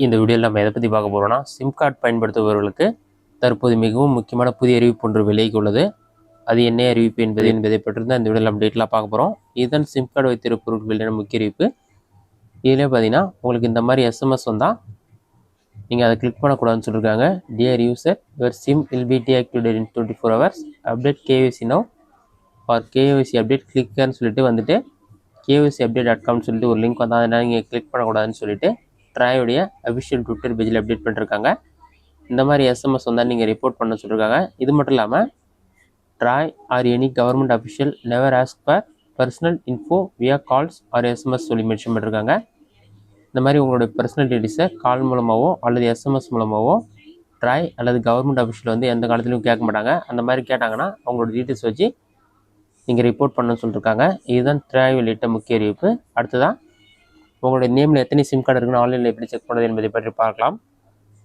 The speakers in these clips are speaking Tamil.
இந்த வீடியோவில் நம்ம எதை பற்றி பார்க்க போகிறோம்னா, சிம் கார்டு பயன்படுத்துபவர்களுக்கு தற்போது மிகவும் முக்கியமான புதிய அறிவிப்பு ஒன்று விலகி உள்ளது. அது என்ன அறிவிப்பு என்பதை பற்றி தான் இந்த வீடியோவில் அப்டேட்லாம் பார்க்க போகிறோம். இதுதான் சிம் கார்டு வைத்திருப்பவர்களுக்கான முக்கிய அறிவிப்பு. இதிலே பார்த்தீங்கன்னா உங்களுக்கு இந்த மாதிரி எஸ்எம்எஸ் வந்தால் நீங்கள் அதை கிளிக் பண்ணக்கூடாதுன்னு சொல்லியிருக்காங்க. Dear user, your SIM will be deactivated in 24 hours. Update KYC now for KYC update கிளிக்னு சொல்லிட்டு வந்துட்டு KYCupdate.com சொல்லிட்டு ஒரு லிங்க் வந்தால் அதனால் நீங்கள் கிளிக் பண்ணக்கூடாதுன்னு சொல்லிட்டு ட்ராயோடைய அஃபிஷியல் ட்விட்டர் பேஜில் அப்டேட் பண்ணிருக்காங்க. இந்த மாதிரி எஸ்எம்எஸ் வந்தால் நீங்கள் ரிப்போர்ட் பண்ண சொல்லியிருக்காங்க. இது மட்டும் இல்லாமல் TRAI or any government official never ask for personal info via calls or SMS சொல்லி மென்ஷன் பண்ணியிருக்காங்க. இந்த மாதிரி உங்களுடைய பர்சனல் டீட்டெயில்ஸை கால் மூலமாகவோ அல்லது எஸ்எம்எஸ் மூலமாகவோ ட்ராய் அல்லது கவர்மெண்ட் அஃபிஷியல் வந்து எந்த காலத்துலையும் கேட்க மாட்டாங்க. அந்த மாதிரி கேட்டாங்கன்னா அவங்களோட டீட்டெயில்ஸ் வச்சு நீங்கள் ரிப்போர்ட் பண்ணணும்னு சொல்லியிருக்காங்க. இதுதான் ட்ராய் வெளியிட்ட முக்கிய அறிவிப்பு. அடுத்ததான் உங்களுடைய நேமில் எத்தனை சிம் கார்டு இருக்குன்னு ஆன்லைனில் எப்படி செக் பண்ணுறது என்பதை பற்றி பார்க்கலாம்.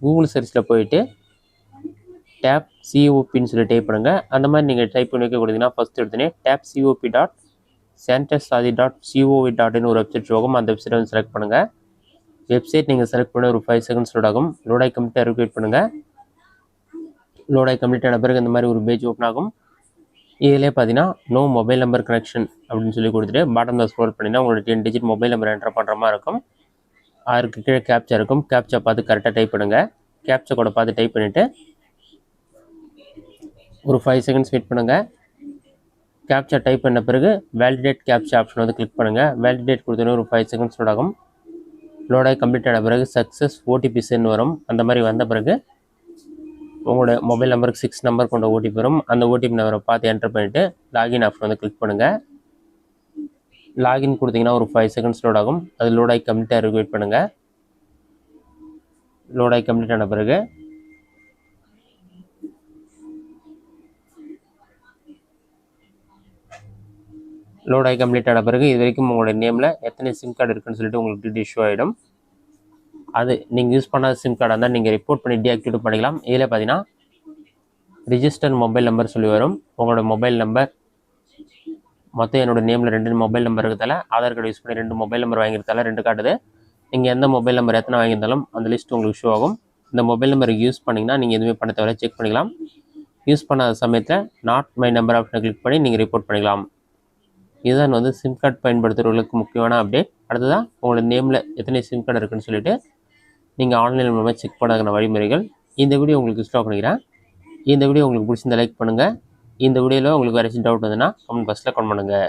கூகுள் சர்ச்சில் போயிட்டு டேப் சிஓபின்னு சொல்லி டைப் பண்ணுங்கள். அந்த மாதிரி நீங்கள் டைப் பண்ணி வைக்க கொடுத்தீங்கன்னா ஃபஸ்ட் எடுத்துனே tapcop.centersadi.gov.in ஒரு வெப்சைட் போகும். அந்த வெப்சைட்டை வந்து செலக்ட் பண்ணுங்கள். வெப்சைட் நீங்கள் செலக்ட் பண்ண ஒரு 5 seconds லோட் ஆகும். லோடாய் கம்ப்ளீட்டாக ரிக்வெயிட் பண்ணுங்கள். லோடாய் கம்ப்ளீட் ஆன பிறகு இந்த மாதிரி ஒரு பேஜ் ஓப்பன் ஆகும். இதிலே பார்த்தீங்கன்னா நோ மொபைல் நம்பர் கனெக்ஷன் அப்படின்னு சொல்லி கொடுத்துட்டு பாட்டமில் ஸ்க்ரோல் பண்ணிங்கன்னா உங்களோட 10 digit மொபைல் நம்பர் என்டர் பண்ணுற மாதிரி இருக்கும். அதுக்கு கீழே கேப்ச்சா இருக்கும். கேப்ச்சா பார்த்து கரெக்டாக டைப் பண்ணுங்கள். கேப்ச்சா கூட பார்த்து டைப் பண்ணிவிட்டு ஒரு 5 seconds வெயிட் பண்ணுங்கள். கேப்ச்சா டைப் பண்ண பிறகு வேலிடேட் கேப்ச்சா ஆப்ஷன் வந்து கிளிக் பண்ணுங்கள். வேலிடேட் கொடுத்தோன்னே ஒரு 5 seconds லோட் ஆகும். லோடாகி கம்ப்ளீட் ஆன பிறகு சக்ஸஸ் ஓடிபி சென்ட் வரும். அந்த மாதிரி வந்த பிறகு உங்களோட மொபைல் நம்பருக்கு 6 நம்பர் கொண்ட ஓடிபி வரும். அந்த ஓடிபி நம்பரை பார்த்து என்டர் பண்ணிவிட்டு லாகின் ஆப்ஷன் வந்து கிளிக் பண்ணுங்கள். லாகின் கொடுத்தீங்கன்னா ஒரு 5 seconds லோட் ஆகும். அது லோடாகி கம்ப்ளீட்டாக வெயிட் பண்ணுங்கள். லோடாகி கம்ப்ளீட் ஆன பிறகு லோடாகி கம்ப்ளீட் ஆன பிறகு இது வரைக்கும் உங்களோட நேமில் எத்தனை சிம் கார்டு இருக்குன்னு சொல்லிட்டு உங்களுக்கு டீட்டெயில் ஷோ ஆகிடும். அது நீங்கள் யூஸ் பண்ணாத சிம் கார்டாக இருந்தால் நீங்கள் ரிப்போர்ட் பண்ணி டீஆக்டிவேட் பண்ணிக்கலாம். இதில் பார்த்தீங்கன்னா ரிஜிஸ்டர் மொபைல் நம்பர் சொல்லி வரும். உங்களோட மொபைல் நம்பர் மொத்தம் என்னோட நேமில் 2 மொபைல் நம்பர் இருக்கிறதால ஆதார் கார்டு யூஸ் பண்ணி 2 மொபைல் நம்பர் வாங்கியிருந்தால 2 காட்டுது. நீங்கள் எந்த மொபைல் நம்பர் எத்தனை வாங்கியிருந்தாலும் அந்த லிஸ்ட் உங்களுக்கு ஷோ ஆகும். இந்த மொபைல் நம்பருக்கு யூஸ் பண்ணிங்கன்னா நீங்கள் எதுவுமே பண்ண தேவையில்ல, செக் பண்ணிக்கலாம். யூஸ் பண்ணாத சமயத்தில் நாட் மை நம்பர் ஆப்ஷனை கிளிக் பண்ணி நீங்கள் ரிப்போர்ட் பண்ணிக்கலாம். இதுதான் வந்து சிம் கார்டு பயன்படுத்துகிறவர்களுக்கு முக்கியமான அப்டேட். அடுத்ததான் உங்களோட நேமில் எத்தனை சிம் கார்டு இருக்குன்னு சொல்லிட்டு நீங்கள் ஆன்லைன் மூலமாக செக் பண்ணாத வழிமுறைகள். இந்த வீடியோ உங்களுக்கு யூஸ்ஃபுல்லாக பண்ணிக்கிறேன். இந்த வீடியோ உங்களுக்கு பிடிச்சிருந்தா லைக் பண்ணுங்கள். இந்த வீடியோவில் உங்களுக்கு வேறு டவுட் வந்ததுன்னா கமெண்ட் பாக்ஸில் கமெண்ட் பண்ணுங்கள்.